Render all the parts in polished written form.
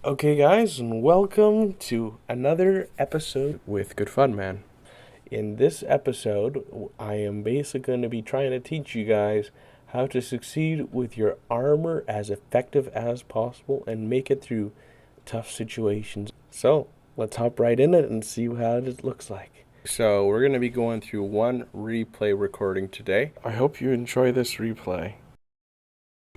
Okay, guys, and welcome to another episode with Goodfunman. In this episode, I am basically going to be trying to teach you guys how to succeed with your armor as effective as possible and make it through tough situations. So, let's hop right in it and see how it looks like. So, we're going to be going through one replay recording today. I hope you enjoy this replay.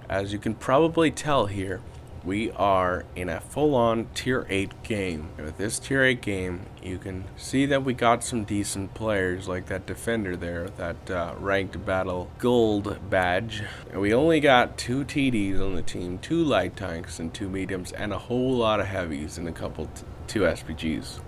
As you can probably tell here, we are in a full-on Tier 8 game. And with this Tier 8 game, you can see that we got some decent players, like that defender there, that ranked battle gold badge. And we only got 2 TDs on the team, 2 light tanks and 2 mediums, and a whole lot of heavies and a couple 2 SPGs.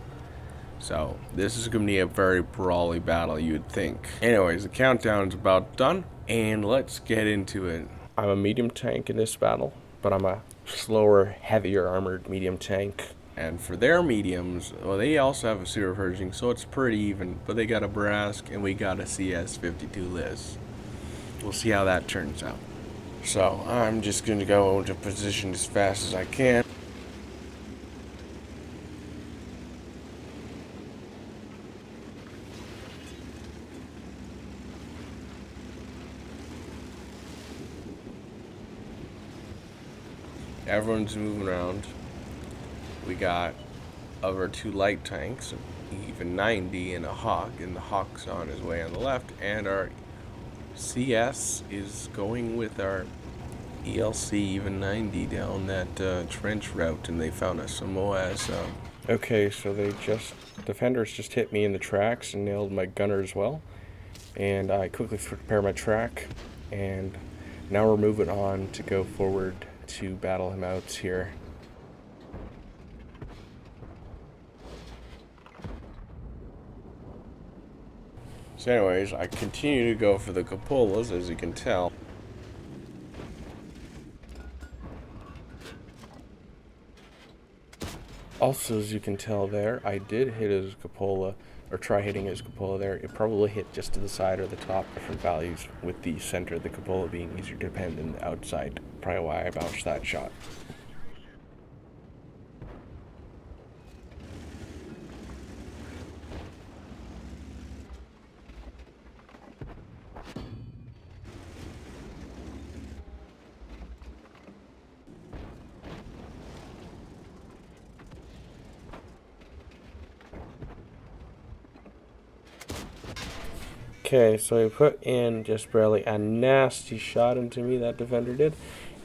So this is going to be a very brawly battle, you'd think. Anyways, the countdown's about done, and let's get into it. I'm a medium tank in this battle, but I'm a slower, heavier armored medium tank. And for their mediums, well, they also have a Super Pershing, so it's pretty even. But they got a Brask, and we got a CS52 Liz. We'll see how that turns out. So I'm just going to go into position as fast as I can. Everyone's moving around. We got of our 2 light tanks, even 90 and a Hawk, and the Hawk's on his way on the left, and our CS is going with our ELC even 90 down that trench route, and they found a Samoa as Okay, so defenders just hit me in the tracks and nailed my gunner as well, and I quickly prepare my track, and now we're moving on to go forward to battle him out here. So anyways, I continue to go for the cupolas, as you can tell. Also, as you can tell there, I did hit his cupola, or try hitting his cupola there. It probably hit just to the side or the top, different values, with the center of the cupola being easier to defend than the outside. Probably why I bounced that shot. Okay, so he put in just barely a nasty shot into me, that defender did.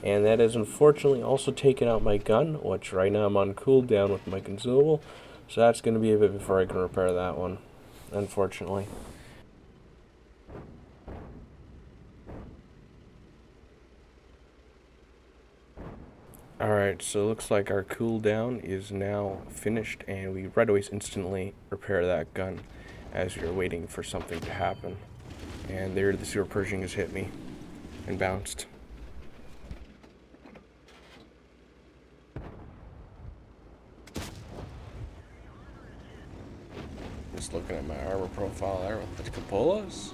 And that has unfortunately also taken out my gun, which right now I'm on cooldown with my consumable. So that's going to be a bit before I can repair that one, unfortunately. Alright, so it looks like our cooldown is now finished, and we right away instantly repair that gun as we are waiting for something to happen. And there the Super Pershing has hit me and bounced. Just looking at my armor profile there with the cupolas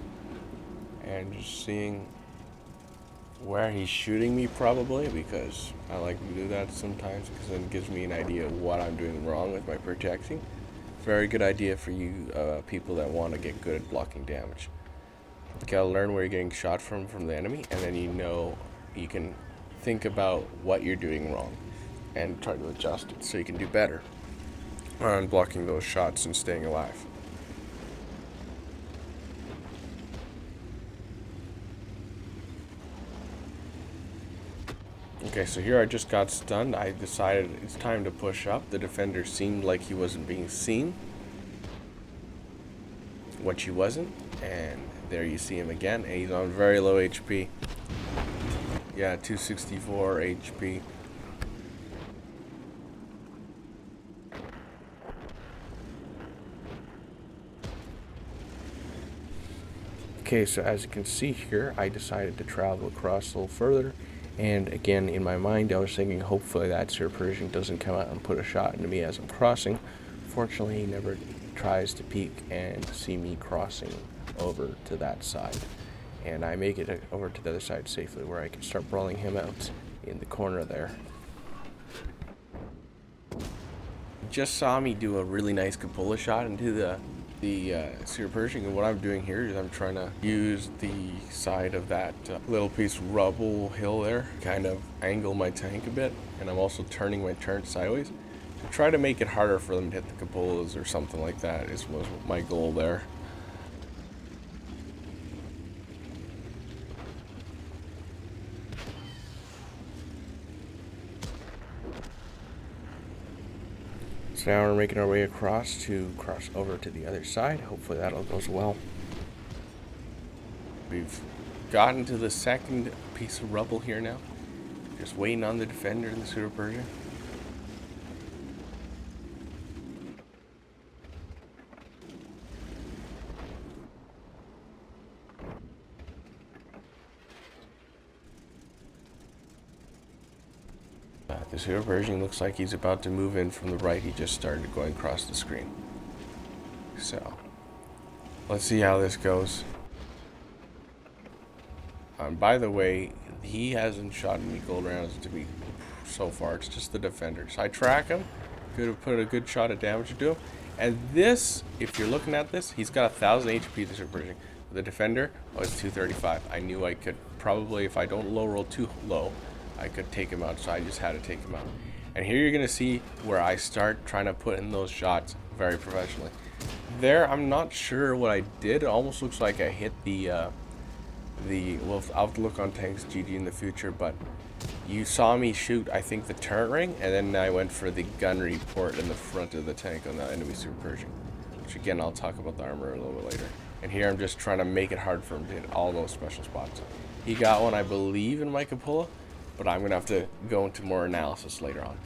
and just seeing where he's shooting me, probably, because I like to do that sometimes because then it gives me an idea of what I'm doing wrong with my protecting. Very good idea for you people that want to get good at blocking damage. You gotta learn where you're getting shot from the enemy, and then you can think about what you're doing wrong and try to adjust it so you can do better on blocking those shots and staying alive. Okay, so here I just got stunned. I decided it's time to push up. The defender seemed like he wasn't being seen, which he wasn't, and there you see him again, and he's on very low HP. Yeah, 264 HP. Okay, so as you can see here, I decided to travel across a little further, and again, in my mind, I was thinking hopefully that Super Pershing doesn't come out and put a shot into me as I'm crossing. Fortunately, he never tries to peek and see me crossing over to that side, and I make it over to the other side safely where I can start brawling him out in the corner there. just saw me do a really nice cupola shot into the Super Pershing, and what I'm doing here is I'm trying to use the side of that little piece of rubble hill there, kind of angle my tank a bit, and I'm also turning my turret sideways to try to make it harder for them to hit the cupolas or something like that. Was my goal there. So now we're making our way across to cross over to the other side. Hopefully that all goes well. We've gotten to the second piece of rubble here now. Just waiting on the defender in the Super Pershing. The Super Pershing looks like he's about to move in from the right. He just started going across the screen. So, let's see how this goes. By the way, he hasn't shot any gold rounds to me so far. It's just the defender. So I track him. Could have put a good shot of damage into him. And this, if you're looking at this, he's got 1,000 HP, the Super Pershing. The defender was 235. I knew I could probably, if I don't low roll too low, I could take him out, so I just had to take him out. And here you're going to see where I start trying to put in those shots very professionally. There, I'm not sure what I did. It almost looks like I hit well, I'll have to look on Tanks GG in the future, but you saw me shoot, I think, the turret ring, and then I went for the gun report in the front of the tank on the enemy Super Pershing. Which, again, I'll talk about the armor a little bit later. And here I'm just trying to make it hard for him to hit all those special spots. He got one, I believe, in my cupola, but I'm gonna have to go into more analysis later on.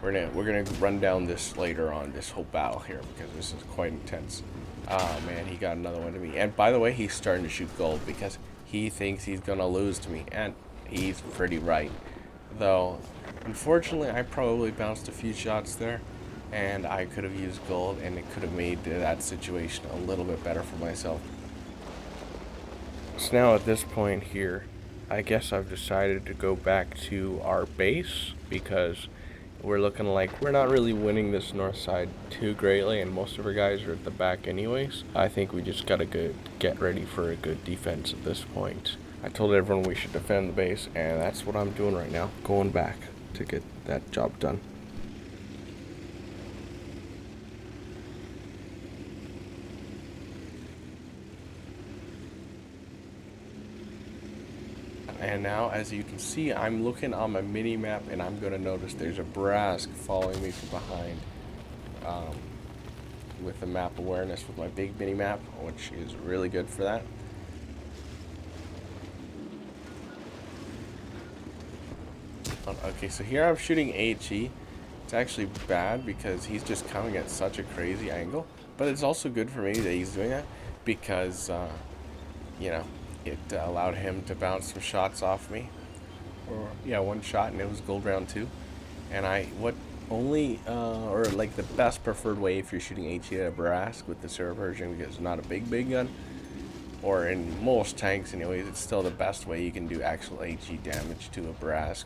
We're gonna run down this later on, this whole battle here, because this is quite intense. Oh man, he got another one to me. And by the way, he's starting to shoot gold because he thinks he's gonna lose to me, and he's pretty right. Though, unfortunately, I probably bounced a few shots there, and I could have used gold, and it could have made that situation a little bit better for myself. So now at this point here, I guess I've decided to go back to our base because we're looking like we're not really winning this north side too greatly, and most of our guys are at the back anyways. I think we just gotta get ready for a good defense at this point. I told everyone we should defend the base, and that's what I'm doing right now, going back to get that job done. And now, as you can see, I'm looking on my mini map, and I'm going to notice there's a Brask following me from behind with the map awareness with my big mini map, which is really good for that. Okay, so here I'm shooting HE. It's actually bad because he's just coming at such a crazy angle, but it's also good for me that he's doing that because, you know, it allowed him to bounce some shots off me. Or yeah, one shot, and it was gold round 2. And or like the best preferred way if you're shooting HE at a Brask with the Super Pershing, because it's not a big gun, or in most tanks anyways, it's still the best way you can do actual HE damage to a Brask,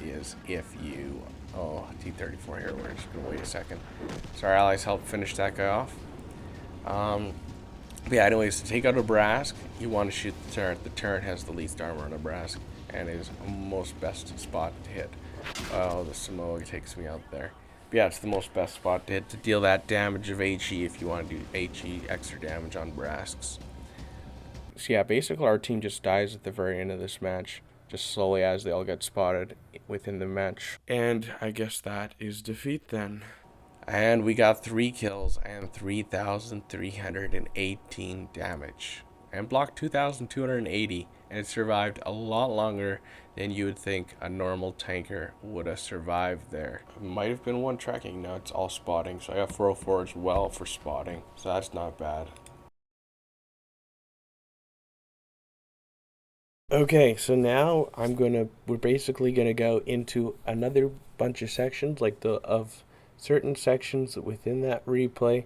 is if you, T34 here, we're just gonna wait a second. So our allies helped finish that guy off. But yeah, anyways, to take out a Brask, you want to shoot the turret. The turret has the least armor on a Brask, and is most best spot to hit. Oh, the Samoa takes me out there. But yeah, it's the most best spot to hit to deal that damage of HE if you want to do HE extra damage on Brasks. So yeah, basically our team just dies at the very end of this match, just slowly as they all get spotted within the match. And I guess that is defeat then. And we got 3 kills and 3,318 damage. And blocked 2,280, and it survived a lot longer than you would think a normal tanker would have survived there. It might have been one tracking, now it's all spotting. So I got 404 as well for spotting, so that's not bad. Okay, so now we're basically gonna go into another bunch of sections, like of certain sections within that replay,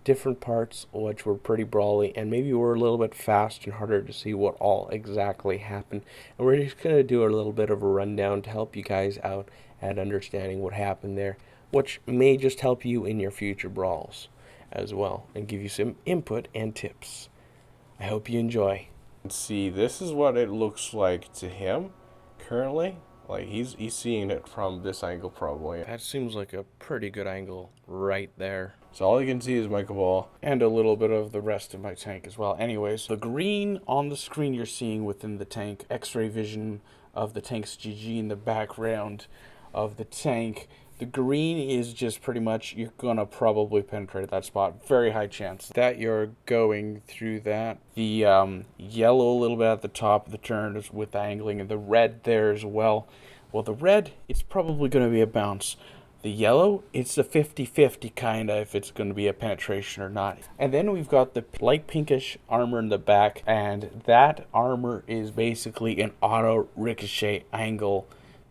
different parts which were pretty brawly, and maybe were a little bit fast and harder to see what all exactly happened. And we're just gonna do a little bit of a rundown to help you guys out at understanding what happened there. which may just help you in your future brawls as well and give you some input and tips. I hope you enjoy. See, this is what it looks like to him currently. Like he's seeing it from this angle probably. That seems like a pretty good angle right there. So all you can see is my Cabal and a little bit of the rest of my tank as well. Anyways, the green on the screen you're seeing within the tank, X-ray vision of the tank's GG in the background of the tank. The green is just pretty much you're gonna probably penetrate that spot. Very high chance that you're going through that. The yellow a little bit at the top of the turn is with the angling, and the red there as well. Well, the red, it's probably going to be a bounce. The yellow, it's a 50-50 kind of if it's going to be a penetration or not. And then we've got the light pinkish armor in the back, and that armor is basically an auto ricochet angle.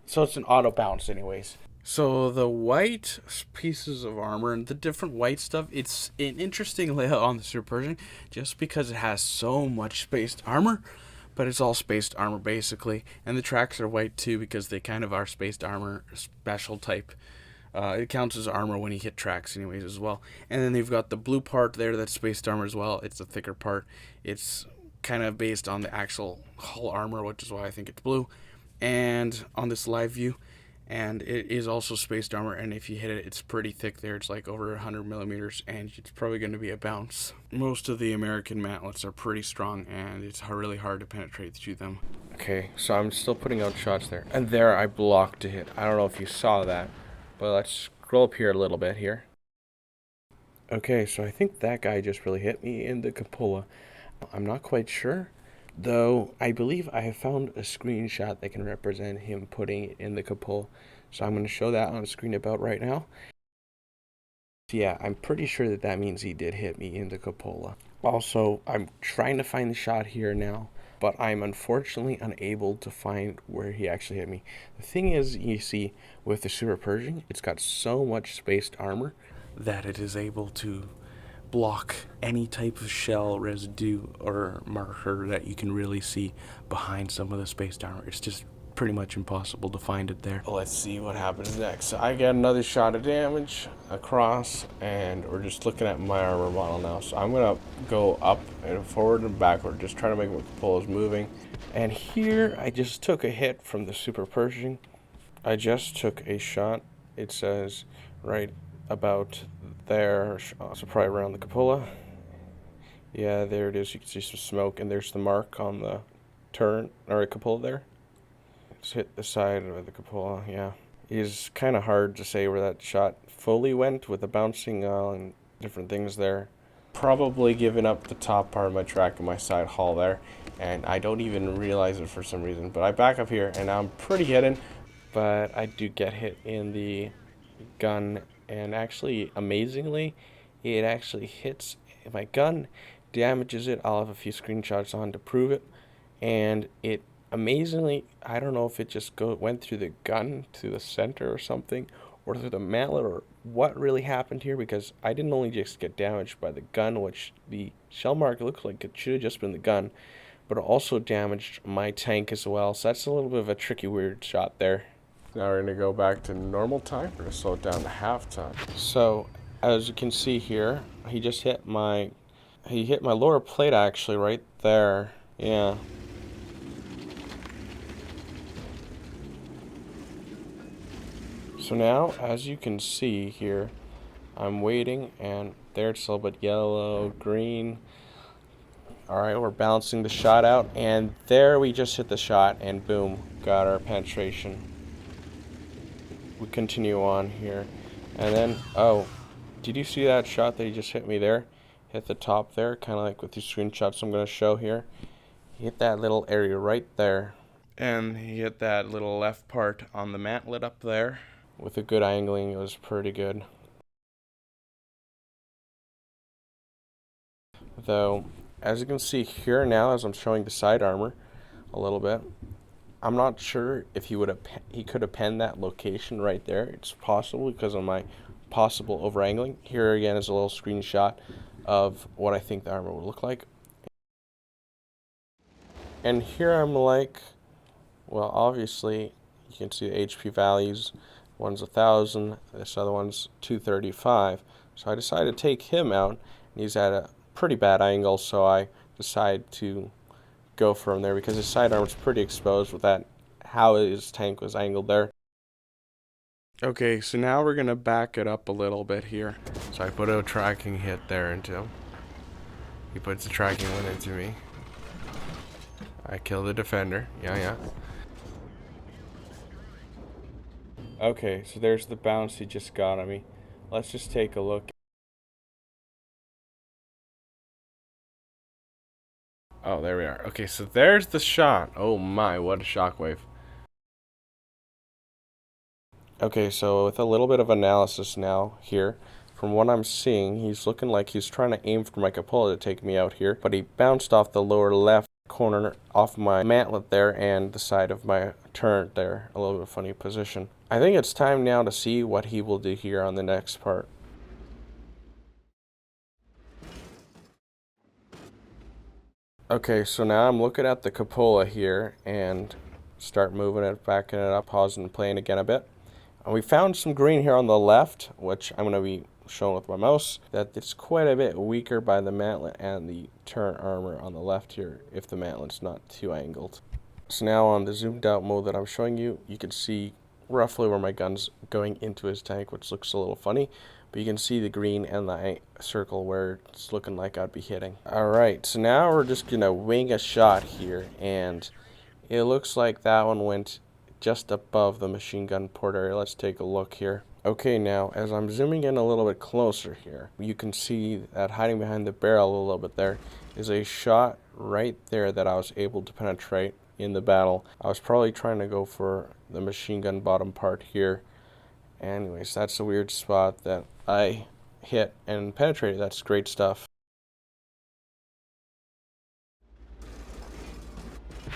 So it's an auto bounce anyways. So the white pieces of armor and the different white stuff, it's an interesting layout on the Super Pershing just because it has so much spaced armor, but it's all spaced armor basically. And the tracks are white too because they kind of are spaced armor special type. It counts as armor when you hit tracks anyways as well. And then they've got the blue part there that's spaced armor as well. It's a thicker part. It's kind of based on the actual hull armor, which is why I think it's blue. And on this live view, and it is also spaced armor, and if you hit it, it's pretty thick there. It's like over 100 millimeters, and it's probably going to be a bounce. Most of the American mantlets are pretty strong, and it's really hard to penetrate through them. Okay, so I'm still putting out shots there, and there I blocked a hit. I don't know if you saw that, but let's scroll up here a little bit here. Okay, so I think that guy just really hit me in the cupola. I'm not quite sure, though I believe I have found a screenshot that can represent him putting it in the cupola. So I'm going to show that on screen about right now. So yeah, I'm pretty sure that that means he did hit me in the cupola. Also, I'm trying to find the shot here now, but I'm unfortunately unable to find where he actually hit me. The thing is, you see, with the Super Pershing, it's got so much spaced armor that it is able to block any type of shell residue or marker that you can really see behind some of the spaced armor. It's just pretty much impossible to find it there. Let's see what happens next. So I get another shot of damage across, and we're just looking at my armor model now. So I'm gonna go up and forward and backward, just trying to make what the pole is moving. And here I just took a hit from the Super Pershing. I just took a shot. It says right about there, so probably around the cupola. Yeah, there it is. You can see some smoke, and there's the mark on the turn or cupola there. Just hit the side of the cupola. Yeah, it is kind of hard to say where that shot fully went with the bouncing and different things there. Probably giving up the top part of my track and my side hull there, and I don't even realize it for some reason. But I back up here, and I'm pretty hidden, but I do get hit in the gun, and actually, amazingly, it actually hits my gun, damages it. I'll have a few screenshots on to prove it, and it amazingly, I don't know if it just went through the gun to the center or something, or through the mantlet, or what really happened here, because I didn't only just get damaged by the gun, which the shell mark looks like it should have just been the gun, but it also damaged my tank as well. So that's a little bit of a tricky, weird shot there. Now we're going to go back to normal time. We're going to slow it down to half time. So, as you can see here, he just hit my lower plate actually right there. Yeah. So now, as you can see here, I'm waiting, and there it's a little bit yellow, green. Alright, we're balancing the shot out, and there we just hit the shot, and boom, got our penetration. We continue on here, and then, oh, did you see that shot that he just hit me there? Hit the top there, kind of like with the screenshots I'm going to show here. He hit that little area right there, and he hit that little left part on the mantlet up there. With a good angling, it was pretty good. Though, as you can see here now, as I'm showing the side armor a little bit, I'm not sure if he could have penned that location right there. It's possible because of my possible over-angling. Here again is a little screenshot of what I think the armor will look like. And here I'm like, well, obviously, you can see the HP values, One's 1,000. This other one's 235. So I decided to take him out. And he's at a pretty bad angle, so I decided to go for him there because his sidearm's pretty exposed with that, how his tank was angled there. Okay, so now we're gonna back it up a little bit here. So I put a tracking hit there into him. He puts the tracking one into me. I kill the defender. Yeah. Okay, so there's the bounce he just got on me. Let's just take a look. Oh, there we are. Okay, so there's the shot. Oh my, what a shockwave. Okay, so with a little bit of analysis now here, from what I'm seeing, he's looking like he's trying to aim for my cupola to take me out here, but he bounced off the lower left corner off my mantlet there and the side of my turret there. A little bit of a funny position. I think it's time now to see what he will do here on the next part. Okay, so now I'm looking at the cupola here and start moving it, backing it up, pausing and playing again a bit. And we found some green here on the left, which I'm going to be showing with my mouse, that it's quite a bit weaker by the mantlet and the turret armor on the left here, if the mantlet's not too angled. So now on the zoomed out mode that I'm showing you, you can see roughly where my gun's going into his tank, which looks a little funny. But you can see the green and the circle where it's looking like I'd be hitting. Alright, so now we're just going to wing a shot here, and it looks like that one went just above the machine gun port area. Let's take a look here. Okay, now as I'm zooming in a little bit closer here, you can see that hiding behind the barrel a little bit there is a shot right there that I was able to penetrate in the battle. I was probably trying to go for the machine gun bottom part here. Anyways, that's a weird spot that I hit and penetrated. That's great stuff.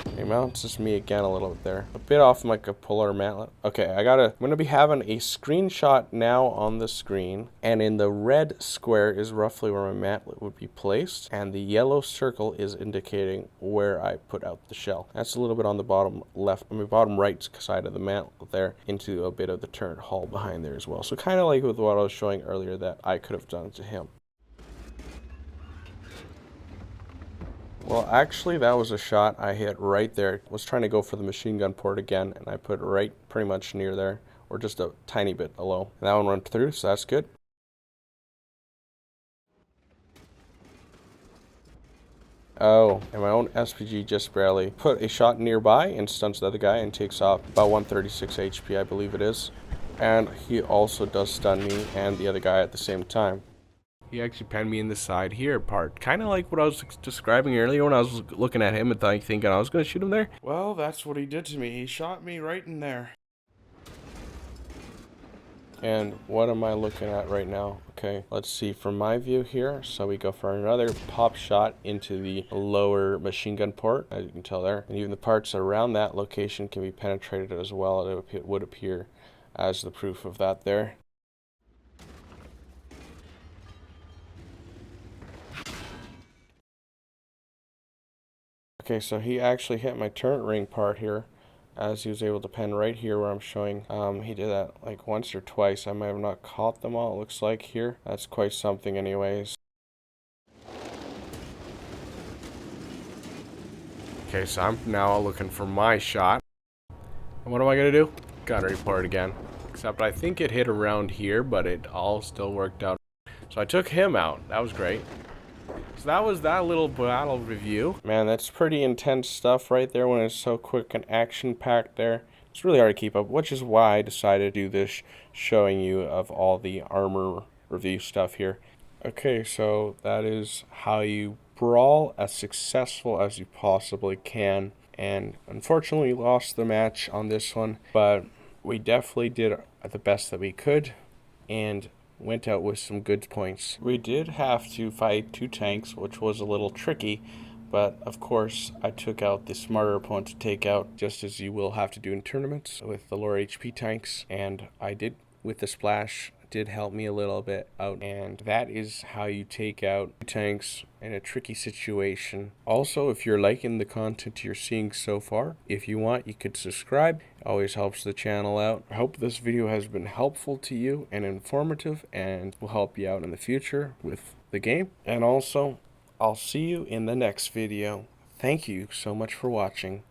Okay, mounts is me again a little bit there. A bit off my cupola mantlet. Okay, I'm gonna be having a screenshot now on the screen, and in the red square is roughly where my mantlet would be placed, and the yellow circle is indicating where I put out the shell. That's a little bit on the bottom left, bottom right side of the mantlet there, into a bit of the turret hull behind there as well. So kind of like with what I was showing earlier that I could have done to him. Well, actually, that was a shot I hit right there. I was trying to go for the machine gun port again, and I put it right pretty much near there, or just a tiny bit below. And that one went through, so that's good. Oh, and my own SPG just barely put a shot nearby and stuns the other guy and takes off about 136 HP, I believe it is. And he also does stun me and the other guy at the same time. He actually penned me in the side here part. Kind of like what I was describing earlier when I was looking at him and thinking I was going to shoot him there. Well, that's what he did to me. He shot me right in there. And what am I looking at right now? Okay, let's see from my view here. So we go for another pop shot into the lower machine gun port, as you can tell there. And even the parts around that location can be penetrated as well. It would appear as the proof of that there. Okay, so he actually hit my turret ring part here, as he was able to pen right here where I'm showing. He did that like once or twice. I might have not caught them all, it looks like here. That's quite something anyways. Okay, so I'm now looking for my shot. And what am I going to do? Gotta report again. Except I think it hit around here, but it all still worked out. So I took him out. That was great. So that was that little battle review. Man, that's pretty intense stuff right there when it's so quick and action-packed there. It's really hard to keep up, which is why I decided to do this, showing you of all the armor review stuff here. Okay, so that is how you brawl as successful as you possibly can. And unfortunately, we lost the match on this one, but we definitely did the best that we could. And went out with some good points. We did have to fight two tanks, which was a little tricky, but of course I took out the smarter opponent to take out, just as you will have to do in tournaments with the lower HP tanks, and I did with the splash did help me a little bit out, and that is how you take out tanks in a tricky situation. Also, if you're liking the content you're seeing so far, if you want, you could subscribe. It always helps the channel out. I hope this video has been helpful to you and informative, and will help you out in the future with the game. And also, I'll see you in the next video. Thank you so much for watching.